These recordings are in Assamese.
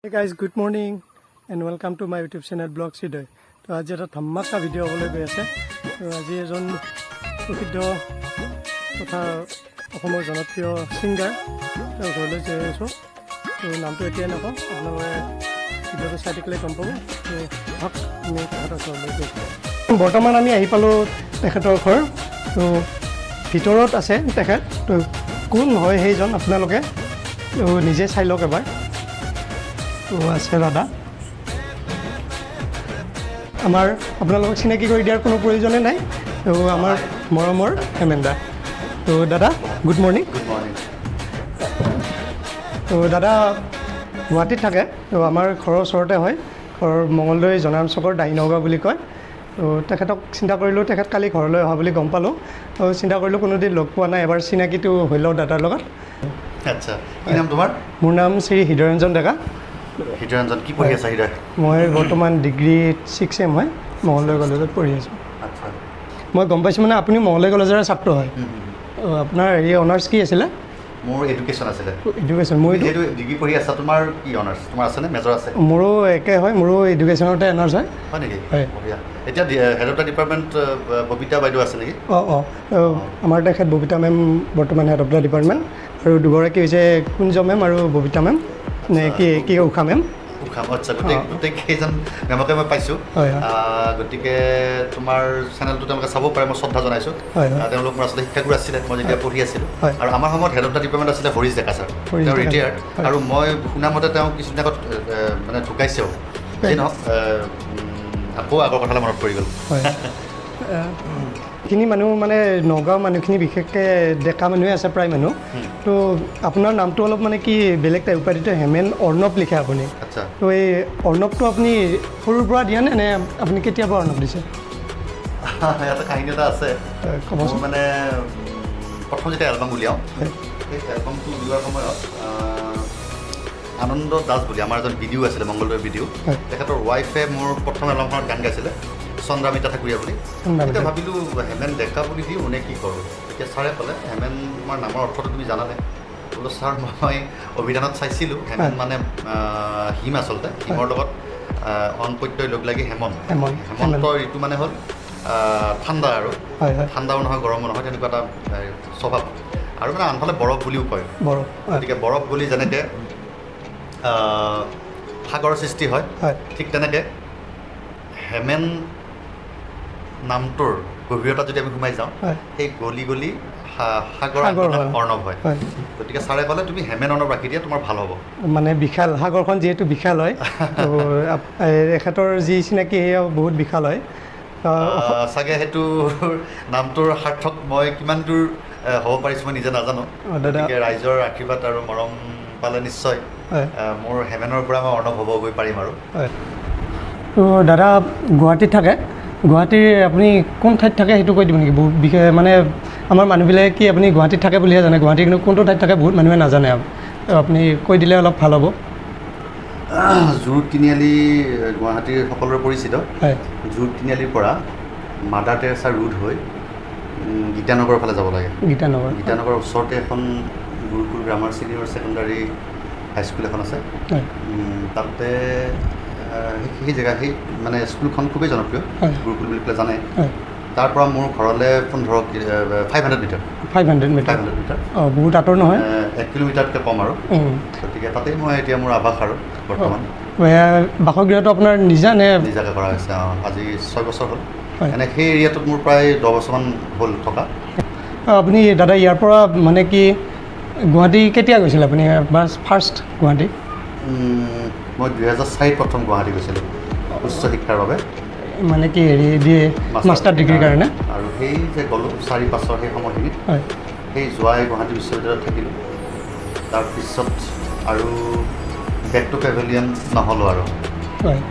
Hey guys, good morning and welcome to my YouTube channel vlogshriday. তো আজি এটা ধামাকা ভিডিঅ' হ'বলৈ গৈ আছে। তো আজি এজন প্ৰসিদ্ধ তথা অসমৰ জনপ্ৰিয় ছিংগাৰ তেওঁৰ ঘৰলৈ যাই আছোঁ। তো নামটো এতিয়াই নকওঁ, আপোনালোকে ভিডিঅ'টো চাই থাকিলে গম পাব। তো হওক আমি তেখেতৰ ঘৰলৈ গৈ বৰ্তমান আমি আহি পালোঁ তেখেতৰ ঘৰ। তো ভিতৰত আছে তেখেত। তো কোন হয় সেইজন আপোনালোকে নিজে চাই লওক এবাৰ। তো আছে দাদা, আমাৰ আপোনালোকক চিনাকি কৰি দিয়াৰ কোনো প্ৰয়োজনে নাই। তো আমাৰ মৰমৰ হেমেন দা। তো দাদা গুড মৰ্ণিং। Good morning. তো দাদা গুৱাহাটীত থাকে। তো আমাৰ ঘৰৰ ওচৰতে হয়, ঘৰৰ মঙলদৈ জনাৰাম চকৰ দাহি নগাঁও বুলি কয়। তো তেখেতক চিন্তা কৰিলোঁ, তেখেত কালি ঘৰলৈ অহা বুলি গম পালোঁ। তো চিন্তা কৰিলোঁ কোনোদিন লগ পোৱা নাই, এবাৰ চিনাকিটো হৈ লওঁ দাদাৰ লগত। আচ্ছা, কি নাম তোমাৰ? মোৰ নাম শ্ৰী হৃদয়ৰঞ্জন ডেকা। হৃদয়ৰঞ্জন, কি পঢ়ি আছা হৃদয়? মই বৰ্তমান ডিগ্ৰী 6 হয়, মঙলদৈ কলেজত পঢ়ি আছোঁ। আচ্ছা, মই গম পাইছোঁ মানে আপুনি মঙলদৈ কলেজৰে ছাত্ৰ হয়। আপোনাৰ অনাৰ্ছ কি আছিলে? মোৰ এডুকেশ্যন আছিলে। এডুকেশ্যন। মই যিহেতু ডিগ্ৰী পঢ়ি আছা, তোমাৰ কি অনাৰ্ছ? তোমাৰ আছেনে, মেজৰ আছে? মোৰো একে হয়, মোৰো এডুকেশ্যনতে অনাৰ্ছ হয়। হয় নেকি? হয়। বঢ়িয়া। এতিয়া head of the department Babita বাইদেউ আছে নেকি? অঁ আমাৰ তেখেত ববিতা মেম বৰ্তমান হেড অফ দ্য ডিপাৰ্টমেণ্ট, আৰু দুগৰাকী হৈছে কুঞ্জ মেম আৰু ববিতা মেম, নে কি উষা মেম। আচ্ছা, গোটেইকেইজন মেমকে মই পাইছোঁ। গতিকে তোমাৰ চেনেলটো তেওঁলোকে চাব পাৰে, মই শ্ৰদ্ধা জনাইছোঁ। তেওঁলোক মোৰ আচলতে শিক্ষাগুৰু আছিলে মই যেতিয়া পঢ়ি আছিলোঁ। আৰু আমাৰ সময়ত হেড অফ দ্য ডিপাৰ্টমেণ্ট আছিলে হৰিশ ডেকা ছাৰ, তেওঁ ৰিটায়াৰ্ড। আৰু মই শুনামতে তেওঁ কিছুদিন আগত মানে ঢুকাইছেও। যি নহওক, আকৌ আগৰ কথালৈ মনত পৰি গ'ল। এইখিনি মানুহ মানে নগাঁও মানুহখিনি বিশেষকৈ ডেকা মানুহে আছে প্ৰায় মানুহ। তো আপোনাৰ নামটো অলপ মানে কি বেলেগ টাইপ, উপাধিটো হেমেন অৰ্ণৱ লিখে আপুনি। আচ্ছা, তো এই অৰ্ণৱটো আপুনি সৰুৰ পৰা দিয়া নে আপুনি কেতিয়াৰ পৰা অৰ্ণৱ দিছে? এটা কাহিনী এটা আছে। ক'বচোন। মানে প্ৰথম যেতিয়া এলবাম উলিয়াওঁ, সেই এলবামটো উলিওৱাৰ সময়ত আনন্দ দাস বুলি আমাৰ এজন বিডিঅ' আছিলে, মংগলদৈৰ বিডিঅ'। তেখেতৰ ৱাইফে মোৰ প্ৰথম এলবামখনত গান গাইছিলে, চন্দ্ৰামিতা ঠাকুৰীয়া বুলি। তেতিয়া ভাবিলোঁ হেমেন ডেকা বুলি দিওঁ নে কি কৰোঁ। তেতিয়া ছাৰে ক'লে হেমেন তোমাৰ নামৰ অৰ্থটো তুমি জানানে? বোলো ছাৰ মই অভিধানত চাইছিলোঁ, হেমেন মানে হিম, আচলতে হিমৰ লগত অন প্ৰত্যয় লগ লাগি হেমন্ত ঋতু মানে হ'ল ঠাণ্ডা, আৰু ঠাণ্ডাও নহয় গৰমো নহয়, তেনেকুৱা এটা স্বভাৱ। আৰু মানে আনফালে বৰফ বুলিও কয়। গতিকে বৰফ বুলি যেনেকৈ সাগৰৰ সৃষ্টি হয়, ঠিক তেনেকৈ হেমেন নামটোৰ গভীৰতা যদি আমি সোমাই যাওঁ, সেই গলি গলি সাগৰ অৰ্ণৱ হয়। গতিকে ছাৰে ক'লে তুমি হেমেন অৰ্ণৱ ৰাখি দিয়া, তোমাৰ ভাল হ'ব। মানে বিশাল, সাগৰখন যিহেতু বিশাল হয়, এখেতৰ যি চিনাকি সেয়া বহুত বিশাল হয়। চাগে সেইটো নামটোৰ সাৰ্থক মই কিমান দূৰ হ'ব পাৰিছোঁ মই নিজে নাজানো। গতিকে ৰাইজৰ আশীৰ্বাদ আৰু মৰম পালে নিশ্চয় মোৰ হেমেনৰ পৰা মই অৰ্ণৱ হ'ব গৈ পাৰিম। আৰু তো দাদা গুৱাহাটীত থাকে, গুৱাহাটীৰ আপুনি কোন ঠাইত থাকে সেইটো কৈ দিব নেকি? বিশেষ মানে আমাৰ মানুহবিলাকে কি আপুনি গুৱাহাটীত থাকে বুলিহে জানে, গুৱাহাটীৰ কিন্তু কোনটো ঠাইত থাকে বহুত মানুহে নাজানে। আপুনি কৈ দিলে অলপ ভাল হ'ব। জোৰ তিনিআলি গুৱাহাটীৰ সকলোৰে পৰিচিত। জোৰ তিনিআলিৰ পৰা মাদাৰ টেৰেছা ৰোড হৈ গীতানগৰৰ ফালে যাব লাগে। গীতানগৰৰ ওচৰতে এখন gurukul grammar senior secondary high school এখন আছে। তাতে সেই জেগা, সেই মানে স্কুলখন খুবেই জনপ্ৰিয়, গুৰুকুল বুলি পেলাই জানে। তাৰ পৰা মোৰ ঘৰলৈ 500 মিটাৰ। 500 মিটাৰ বহুত আঁতৰ নহয়, 1 কিলোমিটাৰতকৈ কম। আৰু গতিকে তাতেই মই এতিয়া মোৰ আৱাস আৰু বৰ্তমান। বাসগৃহটো আপোনাৰ নিজাকৈ কৰা হৈছে। আজি 6 বছৰ হ'ল। এনে সেই এৰিয়াটোত মোৰ প্ৰায় 10 বছৰমান হ'ল থকা। আপুনি দাদা ইয়াৰ পৰা মানে কি গুৱাহাটী কেতিয়া গৈছিলে আপুনি ফাৰ্ষ্ট গুৱাহাটী? মই 2004 প্ৰথম গুৱাহাটী গৈছিলোঁ উচ্চ শিক্ষাৰ বাবে। মানে কি হেৰি দিয়ে মাষ্টাৰ ডিগ্ৰীৰ কাৰণে। আৰু সেই যে গ'লোঁ 4-5 সেই সময়খিনিত, সেই যোৱাই গুৱাহাটী বিশ্ববিদ্যালয়ত থাকিলোঁ। তাৰপিছত আৰু বেক টু পেভিলিয়ন নহ'লোঁ, আৰু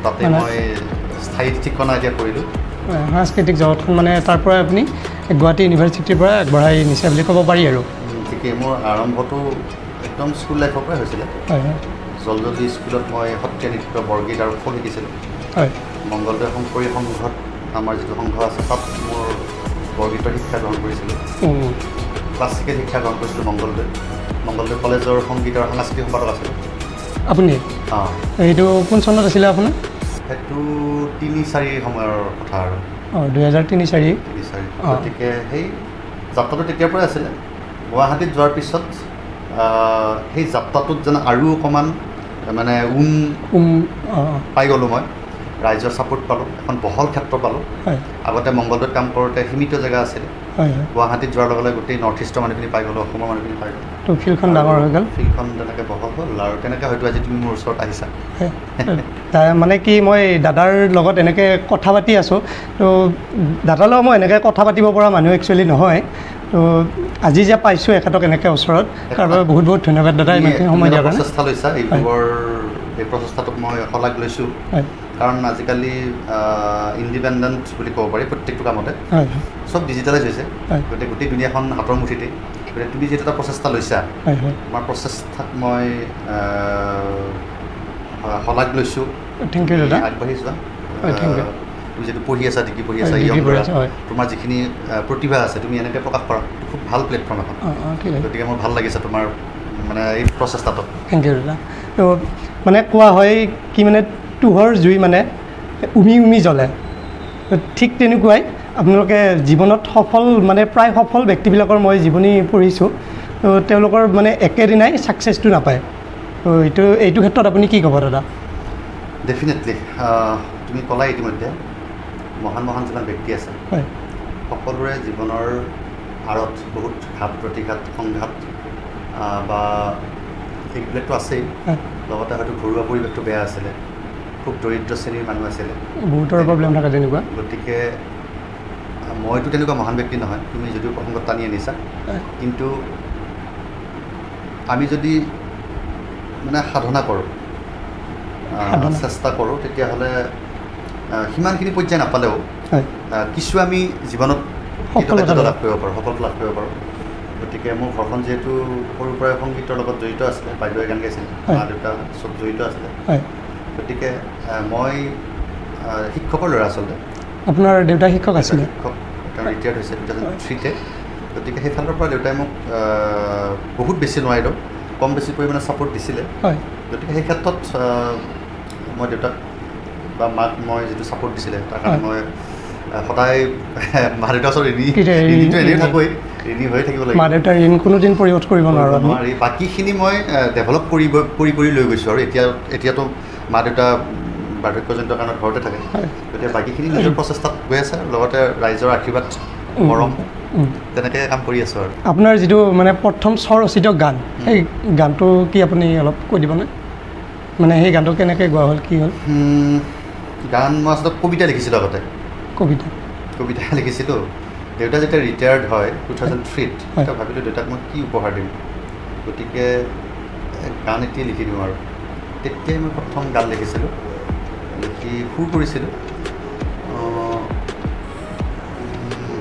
তাতে মই স্থায়ী ঠিকনা এতিয়া কৰিলোঁ। সাংস্কৃতিক জগতখন মানে তাৰ পৰাই আপুনি গুৱাহাটী ইউনিভাৰ্চিটিৰ পৰা আগবঢ়াই নিছে বুলি ক'ব পাৰি। আৰু ঠিকেই, মোৰ আৰম্ভটো একদম স্কুল লাইফৰ পৰাই হৈছিলে। জলজলি স্কুলত মই সত্ৰীয়া নৃত্য, বৰগীত আৰু খোল শিকিছিলোঁ। মংগলদৈ শংকৰী সংঘত, আমাৰ যিটো সংঘ আছে, তাত মোৰ বৰগীতৰ শিক্ষা গ্ৰহণ কৰিছিলোঁ। ক্লাছিকেল শিক্ষা গ্ৰহণ কৰিছিলোঁ মংগলদৈ কলেজৰ সংগীত আৰু সাংস্কৃতিক সম্পাদক আছিলোঁ। আপুনি অঁ এইটো কোন চনত আছিলে আপোনাৰ সেইটো 3-4 সময়ৰ কথা আৰু অঁ 2003-4 গতিকে সেই যাত্ৰাটো তেতিয়াৰ পৰাই আছিলে গুৱাহাটীত যোৱাৰ পিছত সেই যাত্ৰাটোত যেন আৰু অকণমান মানে পাই গ'লোঁ মই ৰাইজৰ ছাপোৰ্ট পালোঁ এখন বহল ক্ষেত্ৰ পালোঁ আগতে মংগলদৈত কাম কৰোঁতে সীমিত জেগা আছিলে গুৱাহাটীত যোৱাৰ লগে লগে গোটেই নৰ্থ ইষ্টৰ মানুহখিনি পাই গ'লোঁ অসমৰ মানুহখিনি পাই গ'লোঁ তো ফিল্ডখন ডাঙৰ হৈ গ'ল ফিল্ডখন তেনেকৈ বহল হ'ল আৰু তেনেকৈ হয়তো আজি তুমি মোৰ ওচৰত আহিছা মানে কি মই দাদাৰ লগত এনেকৈ কথা পাতি আছোঁ তো দাদাৰ লগত মই এনেকৈ কথা পাতিব পৰা মানুহ একচুৱেলি নহয় তো আজি যে পাইছোঁ এখেতক এনেকৈ ওচৰত তাৰ বাবে বহুত বহুত ধন্যবাদ দাদা ইমানখিনি সময় দিয়াৰ কাৰণে প্ৰচেষ্টা লৈছা ইউটিউবৰ এই প্ৰচেষ্টাটোক মই শলাগ লৈছোঁ কাৰণ আজিকালি ইণ্ডিপেণ্ডেণ্ট বুলি ক'ব পাৰি প্ৰত্যেকটো কামতে চব ডিজিটেলাইজ হৈছে গতিকে গোটেই দুনীয়াখন হাতৰ মুঠিতে গতিকে তুমি যিটো এটা প্ৰচেষ্টা লৈছা তোমাৰ প্ৰচেষ্টাক মই শলাগ লৈছোঁ থেংক ইউ দাদা আগবাঢ়ি যোৱা তুমি যিটো পঢ়ি আছা ডিগ্ৰী পঢ়ি আছা তোমাৰ যিখিনি প্ৰতিভা আছে তুমি এনেকৈ প্ৰকাশ কৰা খুব ভাল প্লেটফৰ্ম এখন গতিকে মোৰ ভাল লাগিছে তোমাৰ মানে এই প্ৰচেষ্টাটো থেংক ইউ দাদা তো মানে কোৱা হয় কি মানে পোহৰ জুই মানে উমি জ্বলে ঠিক তেনেকুৱাই আপোনালোকে জীৱনত সফল মানে প্ৰায় সফল ব্যক্তিবিলাকৰ মই জীৱনী পঢ়িছোঁ তো তেওঁলোকৰ মানে একেদিনাই ছাকচেছটো নাপায় তো এইটো ক্ষেত্ৰত আপুনি কি ক'ব দাদা ডেফিনেটলি তুমি ক'লা ইতিমধ্যে মহান মহান যিমান ব্যক্তি আছে সকলোৰে জীৱনৰ আঁৰত বহুত ঘাত প্ৰতিঘাত সংঘাত বা এইবিলাকতো আছেই লগতে হয়তো ঘৰুৱা পৰিৱেশটো বেয়া আছিলে খুব দৰিদ্ৰ শ্ৰেণীৰ মানুহ আছিলে বহুতৰ প্ৰব্লেম থাকে তেনেকুৱা গতিকে মইতো তেনেকুৱা মহান ব্যক্তি নহয় তুমি যদিও প্ৰসংগত টানি আনিছা কিন্তু আমি যদি মানে সাধনা কৰোঁ চেষ্টা কৰোঁ তেতিয়াহ'লে সিমানখিনি পৰ্যায় নাপালেও কিছু আমি জীৱনত কৃতকাৰ্যতা লাভ কৰিব পাৰোঁ সফলতা লাভ কৰিব পাৰোঁ গতিকে মোৰ ঘৰখন যিহেতু সৰুৰ পৰাই সংগীতৰ লগত জড়িত আছিলে বাইদেৱে গান গাইছিলে মা দেউতা চব জড়িত আছিলে গতিকে মই শিক্ষকৰ ল'ৰা আচলতে আপোনাৰ দেউতা শিক্ষক আছিলে শিক্ষক তেওঁ ৰিটায়াৰ্ড হৈছে 2003-তে গতিকে সেইফালৰ পৰা দেউতাই মোক বহুত বেছি নোৱাৰিলেও কম বেছি পৰিমাণে ছাপোৰ্ট দিছিলে গতিকে সেই ক্ষেত্ৰত মই দেউতাক বা মাক মই যিটো ছাপোৰ্ট দিছিলে তাৰ কাৰণে মই সদায় মা দেউতাৰ ওচৰত ঋণীটো এনেই থাকোৱেই ঋণী হৈ থাকিব লাগিব মা দেউতাৰ ঋণ কোনোদিন পৰিশোধ কৰিব নোৱাৰি বাকীখিনি মই ডেভেলপ কৰি লৈ গৈছোঁ আৰু এতিয়াতো মা দেউতা বাৰ্ধক্যজনিত কাৰণত ঘৰতে থাকে গতিকে বাকীখিনি নিজৰ প্ৰচেষ্টাত গৈ আছে লগতে ৰাইজৰ আশীৰ্বাদ মৰম তেনেকৈ কাম কৰি আছোঁ আৰু আপোনাৰ যিটো মানে প্ৰথম স্বৰচিত গান সেই গানটো কি আপুনি অলপ কৈ দিবনে মানে সেই গানটো কেনেকৈ গোৱা হ'ল কি হ'ল গান মই আচলতে কবিতা লিখিছিলোঁ আগতে কবিতা লিখিছিলোঁ দেউতা যেতিয়া ৰিটায়াৰ্ড হয় 2003-ত তেতিয়া ভাবিলোঁ দেউতাক মই কি উপহাৰ দিম গতিকে গান এতিয়াই লিখি দিওঁ আৰু তেতিয়াই মই প্ৰথম গান লিখিছিলোঁ লিখি সুৰ কৰিছিলোঁ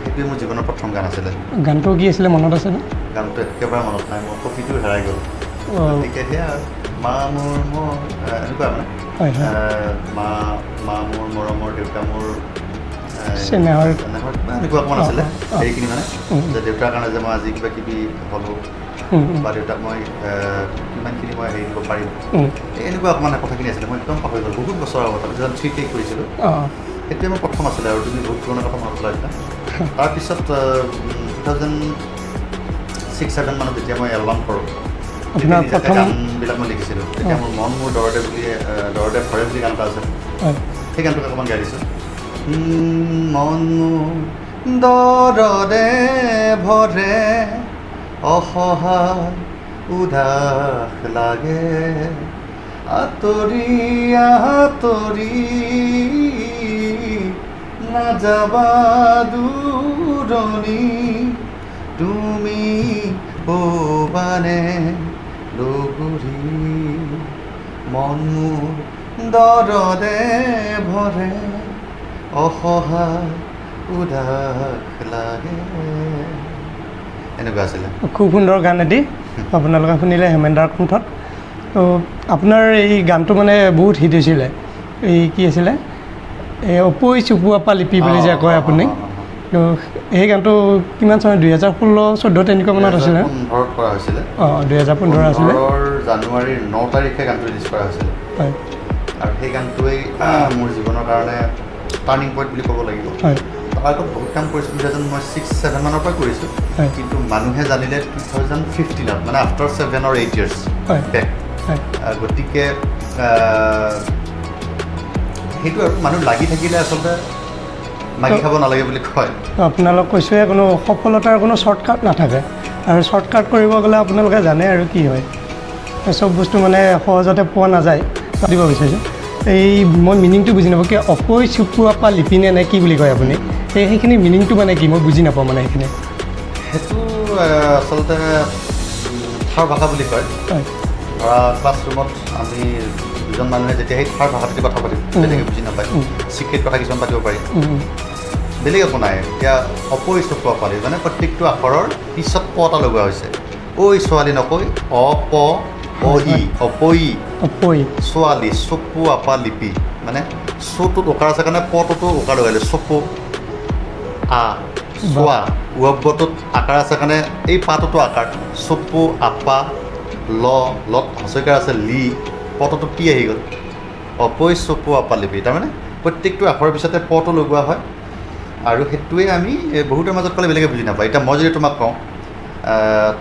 সেইটোৱে মোৰ জীৱনৰ প্ৰথম গান আছিলে গানটো কি আছিলে মনত আছেনে গানটো একেবাৰে মনত নাই মোৰ কপিটো হেৰাই গ'ল গতিকে সেয়া মা মোৰ এনেকুৱা মানে মা মোৰ মৰমৰ দেউতা মোৰ স্নেহৰ এনেকুৱা অকণমান আছিলে সেইখিনি মানে যে দেউতাৰ কাৰণে যে মই আজি কিবা কিবি হ'লোঁ বা দেউতাক মই কিমানখিনি মই হেৰি দিব পাৰিম এনেকুৱা অকণমান কথাখিনি আছিলে মই একদম পাহৰি গ'লোঁ বহুত বছৰৰ আগত 2003-তে কৰিছিলোঁ সেইটোৱে মোৰ প্ৰথম আছিলে আৰু তুমি বহুত পুৰণা কথা মনত পেলাইছা তাৰপিছত 2006-07 মানত যেতিয়া মই এলবাম কৰোঁ গানবিলাক মই লিখিছিলোঁ তেতিয়া মোৰ মন মোৰ দৰদে ভৰে বুলি গান এটা আছে সেই গানটোক অকণমান গাই দিছোঁ মন মোৰ দৰদে ভৰে অসহায় উদাস লাগে আঁতৰি নাযাবা দূৰণি তুমি পানে লগৰী মন মোৰ দৰদে ভৰে অসহায় উদাস লাগে এনেকুৱা আছিলে খুব সুন্দৰ গান এটি আপোনালোকে শুনিলে হেমেনদাৰ কণ্ঠত তো আপোনাৰ এই গানটো মানে বহুত হিট হৈছিলে এই কি আছিলে এই অপৈ চুপুৱাপা লিপি বুলি যে কয় আপুনি তো এই গানটো কিমান চনত 2016-14 তেনেকুৱা মানত আছিলে 2015 কৰা হৈছিলে 2015 আছিলে জানুৱাৰীৰ 9 তাৰিখে গানটো ৰিলিজ কৰা হৈছিলে হয় আৰু সেই গানটোৱেই মোৰ জীৱনৰ কাৰণে টাৰ্ণিং পইণ্ট বুলি ক'ব লাগিব হয় তাৰ আগত বহুত কাম কৰিছিলোঁ যেন মই 6-7 মানৰ পৰা কৰিছোঁ কিন্তু মানুহে জানিলে 2015ত মানে আফটাৰ 7 or 8 years বেক গতিকে সেইটো আৰু মানুহ লাগি থাকিলে আচলতে মাগি খাব নালাগে বুলি কয় আপোনালোক কৈছোঁৱে কোনো সফলতাৰ কোনো শ্বৰ্টকাট নাথাকে আৰু শ্বৰ্টকাট কৰিব গ'লে আপোনালোকে জানে আৰু কি হয় চব বস্তু মানে সহজতে পোৱা নাযায় দিব বিচাৰিছোঁ এই মই মিনিংটো বুজি নাপাওঁ কি অপৈ চুপুৱা পা লিপিনে নে কি বুলি কয় আপুনি সেইখিনি মিনিংটো মানে কি মই বুজি নাপাওঁ মানে সেইখিনি সেইটো আচলতে থাৰ ভাষা বুলি কয় ধৰা ক্লাছৰুমত আমি দুজন মানুহে যেতিয়া সেই থাৰ ভাষাটোতে কথা পাতিম বেলেগে বুজি নাপায় চিক্ৰেট কথা কিছুমান পাতিব পাৰি বেলেগ একো নাই এতিয়া অপৈ চপোৱা পালি মানে প্ৰত্যেকটো আখৰৰ পিছত প এটা লগোৱা হৈছে ঐ ছোৱালী নকৈ অপ ই অপৈ ছোৱালী চপু আপা লিপি মানে চটোত ওকাৰ আছে কাৰণে পটোতো ওকাৰ লগালে চপু আ চোৱা ৱবটোত আকাৰ আছে কাৰণে এই পাটোতো আকাৰ চপু আপা লত হচৈকাৰ আছে লি পটোতো পি আহি গ'ল অপৈ চপু আপা লিপি তাৰমানে প্ৰত্যেকটো আখৰৰ পিছতে পটো লগোৱা হয় আৰু সেইটোৱে আমি বহুতৰ মাজত ক'লে বেলেগে বুজি নাপায় এতিয়া মই যদি তোমাক কওঁ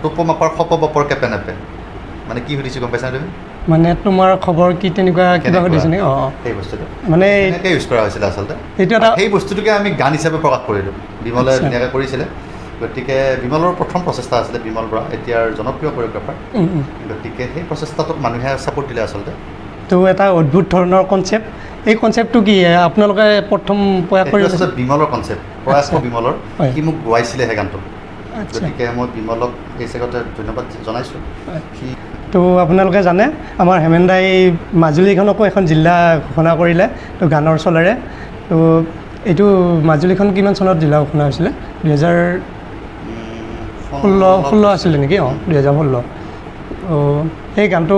টোপ মাপাৰ খপ বাপৰ কেপে নেপে মানে কি সুধিছোঁ গম পাইছা তুমি মানে তোমাৰ খবৰ কি তেনেকুৱা কিবা সুধিছে নে সেই বস্তুটো মানে এনেকৈ ইউজ কৰা হৈছিলে আচলতে এইটো এটা সেই বস্তুটোকে আমি গান হিচাপে প্ৰকাশ কৰিলোঁ বিমলে ধুনীয়াকৈ কৰিছিলে গতিকে বিমলৰ প্ৰথম প্ৰচেষ্টা আছিলে বিমল বৰা এতিয়াৰ জনপ্ৰিয় কৰিঅ'গ্ৰাফাৰ গতিকে সেই প্ৰচেষ্টাটোক মানুহে ছাপোৰ্ট দিলে আচলতে তো এটা অদ্ভুত ধৰণৰ কনচেপ্ট এই কনচেপ্টটো কি আপোনালোকে প্ৰথম প্ৰয়াস কৰি আছে বিমলৰ কনচেপ্ট প্ৰয়াস বিমলৰ সি মোক গোৱাইছিলে সেই গানটো গতিকে মই বিমলক এই চেগতে ধন্যবাদ জনাইছোঁ সি তো আপোনালোকে জানে আমাৰ হেমেন দাই মাজুলীখনকো এখন জিলা ঘোষণা কৰিলে তো গানৰ চলেৰে তো এইটো মাজুলীখন কিমান চনত জিলা ঘোষণা হৈছিলে 2016 আছিলে নেকি 2016 সেই গানটো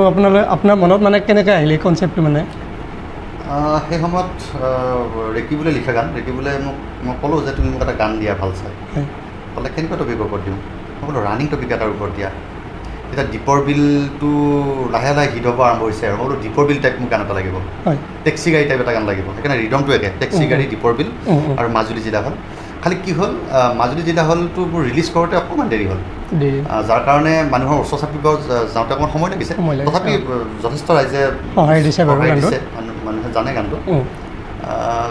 আপোনাৰ মনত মানে কেনেকৈ আহিলে এই কনচেপ্টটো মানে সেই সময়ত ৰেকিবলৈ লিখা গান ৰেকিবলৈ মই ক'লোঁ যে তুমি মোক এটা গান দিয়া ভাল চাই ক'লে কেনেকুৱা টপিকৰ ওপৰত দিওঁ মই ক'লোঁ ৰানিং টপিক এটাৰ ওপৰত দিয়া এতিয়া দীপৰ বিলটো লাহে লাহে হিট হ'ব আৰম্ভ হৈছে আৰু মই বোলো দীপৰ বিল টাইপ মোক গান এটা লাগিব টেক্সি গাড়ী টাইপ এটা গান লাগিব সেইকাৰণে ৰিডমটো একে টেক্সি গাড়ী দীপৰ বিল আৰু মাজুলী জিলা হ'ল খালি কি হ'ল মাজুলী জিলা হ'লটো মোৰ ৰিলিজ কৰোঁতে অকণমান দেৰি হ'ল যাৰ কাৰণে মানুহৰ ওচৰ চাপিব যাওঁতে অকণমান সময় লাগিছে তথাপি যথেষ্ট ৰাইজে সহায় দিছে মানুহে জানে গানটো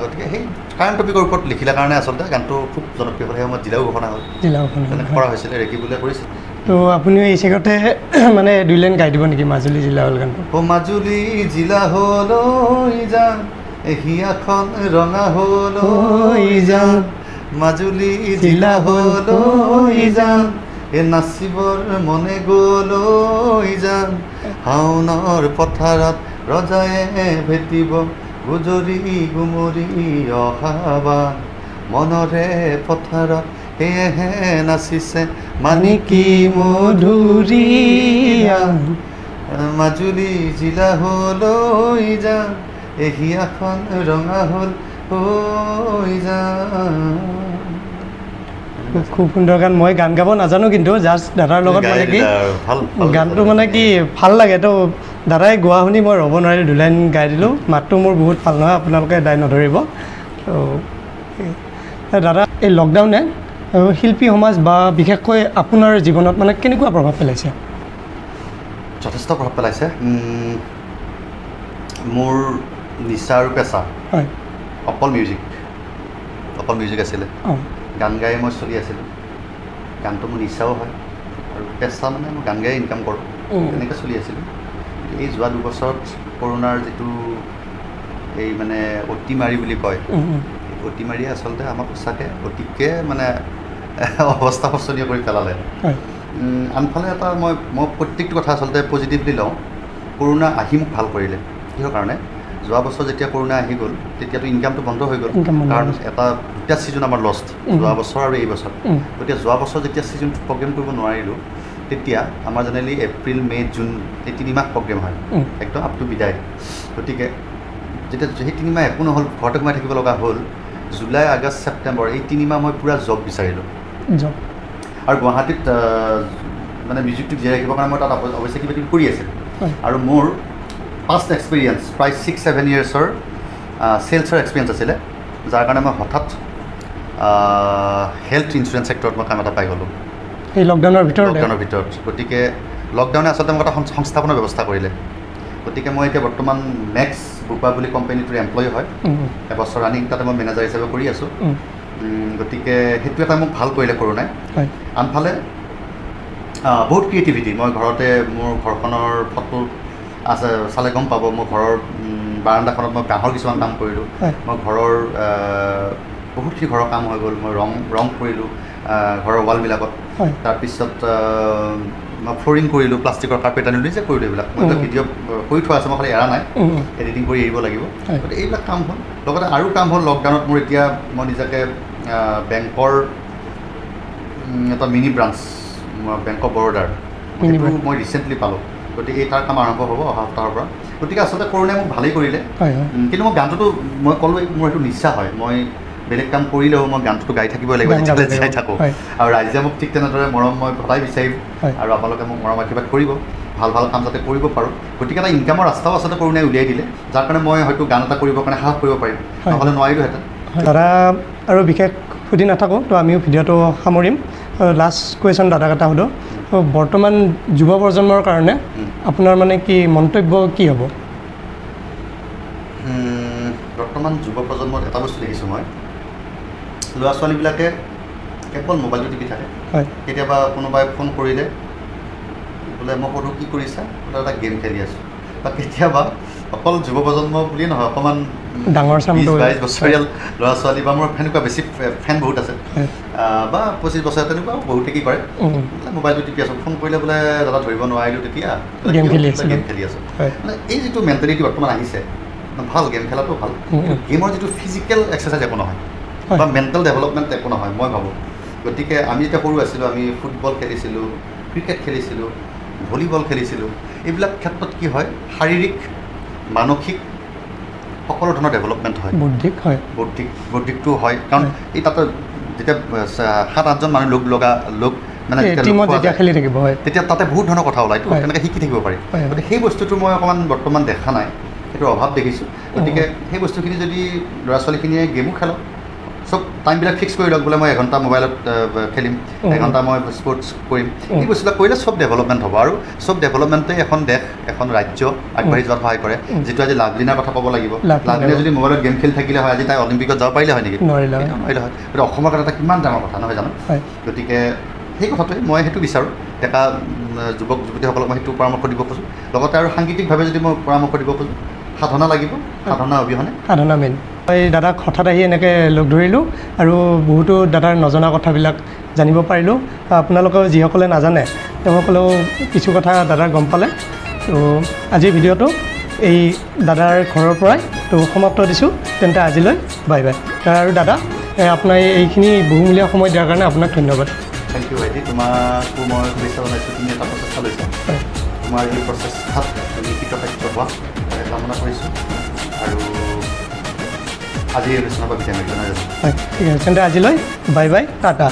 গতিকে সেই কাৰেণ্ট টপিকৰ ওপৰত লিখিলে কাৰণে আচলতে গানটো খুব জনপ্ৰিয় হ'ল সেই সময়ত জিলাও ঘোষণা হ'ল তেনেকৈ কৰা হৈছিলে ৰেকিবলৈ কৰিছিল তো আপুনিও এই চেগতে মানে দুই লাইন গাই দিব নেকি মাজুলী জিলা হ'ল গানটো মাজুলী জিলা হ'ল যান হিয়াখন ৰঙা হ'ল যান মাজুলী জিলা হ'ল যান নাচিবৰ মনে গ'ল যান শাওনৰ পথাৰত ৰজায়ে ভেটিব গুজৰি গুমৰি অহাবান মনৰে পথাৰত সেয়েহে নাচিছে মানিকী মধুৰীয়া মাজুলী জিলা হ'ল যান হিয়াখন ৰঙা হ'ল খুব সুন্দৰ গান মই গান গাব নাজানো কিন্তু জাষ্ট দাদাৰ লগত মানে কি গানটো মানে কি ভাল লাগে তো দাদাই গোৱা শুনি মই ৰ'ব নোৱাৰিলোঁ দুই লাইন গাই দিলোঁ মাতটো মোৰ বহুত ভাল নহয় আপোনালোকে দাই নধৰিব তো দাদা এই লকডাউনে শিল্পী সমাজ বা বিশেষকৈ আপোনাৰ জীৱনত মানে কেনেকুৱা প্ৰভাৱ পেলাইছে যথেষ্ট প্ৰভাৱ পেলাইছে মোৰ নিচা আৰু পেচা হয় অকল মিউজিক আছিলে গান গাই মই চলি আছিলোঁ গানটো মোৰ নিচাও হয় আৰু পেচা মানে মই গান গাই ইনকাম কৰোঁ তেনেকৈ চলি আছিলোঁ এই যোৱা দুবছৰত কৰোণাৰ যিটো এই মানে অতিমাৰী বুলি কয় অতিমাৰীয়ে আচলতে আমাক সঁচাকৈ অতিকৈ মানে অৱস্থা শোচনীয় কৰি পেলালে আনফালে এটা মই প্ৰত্যেকটো কথা আচলতে পজিটিভলি লওঁ কৰোণা আহি মোক ভাল কৰিলে কিহৰ কাৰণে যোৱা বছৰ যেতিয়া কৰোণা আহি গ'ল তেতিয়াতো ইনকামটো বন্ধ হৈ গ'ল কাৰণ দুটা ছিজন আমাৰ লষ্ট যোৱা বছৰ আৰু এই বছৰ গতিকে যোৱা বছৰ যেতিয়া ছিজন প্ৰগ্ৰেম কৰিব নোৱাৰিলোঁ তেতিয়া আমাৰ জেনেৰেলি এপ্ৰিল মে' জুন এই 3 মাহ প্ৰগ্ৰেম হয় একদম আপ টু বিদায় গতিকে যেতিয়া সেই 3 মাহ একো নহ'ল ঘৰতে সোমাই থাকিব লগা হ'ল জুলাই আগষ্ট ছেপ্টেম্বৰ এই 3 মাহ মই পূৰা জব বিচাৰিলোঁ আৰু গুৱাহাটীত মানে মিউজিকটো জীয়াই ৰাখিবৰ কাৰণে মই তাত অৱশ্যে কিবা কিবি কৰি আছিলোঁ আৰু মোৰ পাষ্ট এক্সপিৰিয়েঞ্চ প্ৰায় 6-7 ইয়াৰ্ছৰ চেলছৰ এক্সপিৰিয়েঞ্চ আছিলে যাৰ কাৰণে মই হঠাৎ হেল্থ ইঞ্চুৰেঞ্চ ছেক্টৰত মই কাম এটা পাই গ'লোঁ এই লকডাউনৰ ভিতৰত গতিকে লকডাউনে আচলতে মোক এটা সংস্থাপনৰ ব্যৱস্থা কৰিলে গতিকে মই এতিয়া বৰ্তমান মেক্স বুপা বুলি কোম্পানীটোৰ এমপ্লয়ী হয় এবছৰ ৰানিং তাতে মই মেনেজাৰ হিচাপে কৰি আছোঁ গতিকে সেইটো এটা মোক ভাল কৰিলে কৰোণাই আনফালে বহুত ক্ৰিয়েটিভিটি মই ঘৰতে মোৰ ঘৰখনৰ ফটো আছে চালে গম পাব মোৰ ঘৰৰ বাৰাণ্ডাখনত মই কাঁহৰ কিছুমান কাম কৰিলোঁ মই ঘৰৰ বহুতখিনি ঘৰৰ কাম হৈ গ'ল মই ৰং কৰিলোঁ ঘৰৰ ৱালবিলাকত তাৰপিছত মই ফ্ল'ৰিং কৰিলোঁ প্লাষ্টিকৰ কাৰ্পেট আনিলোঁ নিজে কৰিলোঁ এইবিলাক মই ভিডিঅ' কৰি থোৱা আছে মই খালি এৰা নাই এডিটিং কৰি এৰিব লাগিব গতিকে এইবিলাক কাম হ'ল লগতে আৰু কাম হ'ল লকডাউনত মোৰ এতিয়া মই নিজাকৈ বেংকৰ এটা মিনি ব্ৰাঞ্চ বেংক অফ বৰোদাৰ সেইটো মই ৰিচেণ্টলি পালোঁ গতিকে এই তাৰ কাম আৰম্ভ হ'ব অহা সপ্তাহৰ পৰা গতিকে আচলতে কৰোণাই মোক ভালেই কৰিলে কিন্তু মই গানটোতো মই ক'লোঁ মোৰ এইটো নিচা হয় মই বেলেগ কাম কৰিলেও মই গানটোতো গাই থাকিবই লাগিব যেতিয়ালৈ জীয়াই থাকোঁ আৰু ৰাইজে মোক ঠিক তেনেদৰে মৰম মই সদায় বিচাৰিম আৰু আপোনালোকে মোক মৰম আশীৰ্বাদ কৰিব ভাল ভাল কাম যাতে কৰিব পাৰোঁ গতিকে এটা ইনকামৰ ৰাস্তাও আচলতে কৰোণাই উলিয়াই দিলে যাৰ কাৰণে মই হয়তো গান এটা কৰিবৰ কাৰণে সাহস কৰিব পাৰিম নহ'লে নোৱাৰিলোহেঁতেন দাদা আৰু বিশেষ সুধি নাথাকোঁ তো আমিও ভিডিঅ'টো সামৰিম লাষ্ট কুৱেশ্যন দাদাক এটা সোধোঁ বৰ্তমান যুৱ প্ৰজন্মৰ কাৰণে আপোনাৰ মানে কি মন্তব্য কি হ'ব বৰ্তমান যুৱ প্ৰজন্মৰ এটা বস্তু দেখিছোঁ মই ল'ৰা ছোৱালীবিলাকে কেৱল মোবাইলটো টিপি থাকে কেতিয়াবা কোনোবাই ফোন কৰিলে বোলে মই সুধোঁ কি কৰিছা বোলে এটা গেম খেলি আছোঁ বা কেতিয়াবা অকল যুৱ প্ৰজন্ম বুলিয়ে নহয় অকণমান ডাঙৰ 20-22 বছৰীয়া ল'ৰা ছোৱালী বা মোৰ সেনেকুৱা বেছি ফেন বহুত আছে বা 25 বছৰীয়া তেনেকুৱাও বহুতে কি কৰে মোবাইলটো টিপি আছোঁ ফোন কৰিলে বোলে দাদা ধৰিব নোৱাৰিলোঁ তেতিয়া গেম খেলি আছোঁ মানে এই যিটো মেণ্টেলিটি বৰ্তমান আহিছে ভাল গেম খেলাটো ভাল গেমৰ যিটো ফিজিকেল এক্সাৰচাইজ একো নহয় বা মেণ্টেল ডেভেলপমেণ্ট একো নহয় মই ভাবোঁ গতিকে আমি যেতিয়া সৰু আছিলোঁ আমি ফুটবল খেলিছিলোঁ ক্ৰিকেট খেলিছিলোঁ ভলীবল খেলিছিলোঁ এইবিলাক ক্ষেত্ৰত কি হয় শাৰীৰিক মানসিক সকলো ধৰণৰ ডেভেলপমেণ্ট হয় বৌদ্ধিকটো হয় কাৰণ এই তাতে যেতিয়া 7-8জন মানুহ লোক মানে খেলি থাকিব তেতিয়া তাতে বহুত ধৰণৰ কথা ওলায় তেনেকৈ শিকি থাকিব পাৰি গতিকে সেই বস্তুটো মই অকণমান বৰ্তমান দেখা নাই সেইটো অভাৱ দেখিছোঁ গতিকে সেই বস্তুখিনি যদি ল'ৰা ছোৱালীখিনিয়ে গেমো খেলক চব টাইমবিলাক ফিক্স কৰি লওক বোলে মই এঘণ্টা মোবাইলত খেলিম এঘণ্টা মই স্পৰ্টছ কৰিম এই বস্তুবিলাক কৰিলে চব ডেভেলপমেণ্ট হ'ব আৰু চব ডেভেলপমেণ্টে এখন দেশ এখন ৰাজ্য আগবাঢ়ি যোৱাত সহায় কৰে যিটো আজি লাভলীনাৰ কথা ক'ব লাগিব লাভলীনা যদি মোবাইলত গেম খেলি থাকিলে হয় আজি তাই অলিম্পিকত যাব পাৰিলে হয় নেকি নোৱাৰিলে হয় গতিকে অসমৰ কাৰণে এটা কিমান ডাঙৰ কথা নহয় জানো গতিকে সেই কথাটোৱে মই সেইটো বিচাৰোঁ ডেকা যুৱক যুৱতীসকলক মই সেইটো পৰামৰ্শ দিব খোজোঁ লগতে আৰু সাংগীতিকভাৱে যদি মই পৰামৰ্শ দিব খোজোঁ সাধনা লাগিব সাধনা অবিহনে সাধনা মেইন এই দাদাক হঠাৎ আহি এনেকৈ লগ ধৰিলোঁ আৰু বহুতো দাদাৰ নজনা কথাবিলাক জানিব পাৰিলোঁ আপোনালোকেও যিসকলে নাজানে তেওঁসকলেও কিছু কথা দাদাৰ গম পালে তো আজিৰ ভিডিঅ'টো এই দাদাৰ ঘৰৰ পৰাই তো সমাপ্ত দিছোঁ তেন্তে আজিলৈ বাই বাই আৰু দাদা আপোনাৰ এইখিনি বহুমূলীয়া সময় দিয়াৰ কাৰণে আপোনাক ধন্যবাদ থেংক ইউ ভাইটি তোমাকো মই শুভেচ্ছা জনাইছোঁ তুমি এটা প্ৰচেষ্টা লৈছা তোমাৰ এই প্ৰচেষ্টাত তুমি কৃতকাৰ্য হোৱা কামনা কৰিছোঁ আৰু আজিৰ আলোচনাৰ পৰা বিদায় মাৰিছোঁ নহয় জানো হয় ঠিক আছে তেন্তে আজিলৈ বাই বাই টাটা